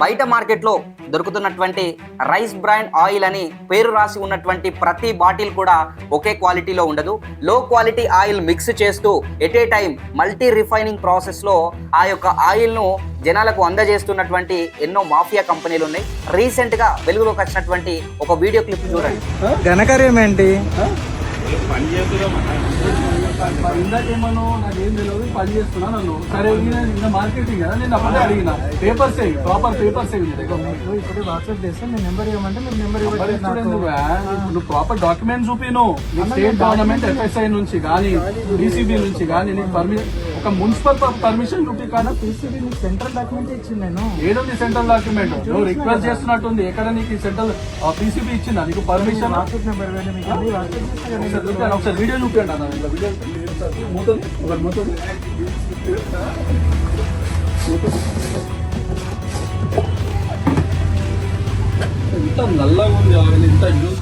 బయట మార్కెట్లో దొరుకుతున్నటువంటి rice brand oil అని పేరు రాసి ఉన్నటువంటి ప్రతి బాటిల్ కూడా ఒకే క్వాలిటీలో ఉండదు. లో క్వాలిటీ ఆయిల్ మిక్స్ చేస్తూ at a time multi refining ప్రాసెస్లో ఆ యొక్క ఆయిల్ను జనాలకు అందజేస్తున్నటువంటి ఎన్నో మాఫియా కంపెనీలు ఉన్నాయి. రీసెంట్గా వెలుగులోకి వచ్చినటువంటి ఒక వీడియో క్లిప్ చూడండి. ఘనకార్యం ఏంటి? ఇందాకేమో నాకేం తెలియదు, పని చేస్తున్నా నన్ను. సరే ఇంకా మార్కెటింగ్ కదా, నేను అప్పుడే అడిగిన పేపర్స్ ప్రాపర్ పేపర్స్ ఇప్పుడు వాట్సాప్ చేస్తాను, మీ నెంబర్ ఇవ్వమంటే మీరు నెంబర్ ఇవ్వండి. నువ్వు ప్రాపర్ డాక్యుమెంట్ చూపిను. స్టేట్ గవర్నమెంట్ FSI నుంచి కానీ DCB నుంచి కానీ నీకు పర్మిషన్, ఒక మున్సిపల్ పర్మిషన్ చూపి కానీ PCB మీకు సెంట్రల్ డాక్యుమెంట్ ఇచ్చింది. నేను ఏడుంది సెంట్రల్ డాక్యుమెంట్? నువ్వు రిక్వెస్ట్ చేస్తున్నట్టుంది. ఎక్కడ నీకు సెంట్రల్ PCB ఇచ్చిందా నీకు పర్మిషన్? వాట్సాప్ నెంబర్ ఇవ్వండి, మీకు వాట్సాప్ ఒకసారి వీడియో చూపించండి అన్న. వీడియో మూతుంది ఒకటి మూతుంది. ఇంత నల్లగా ఉంది ఆయిల్, ఇంత జ్యూస్.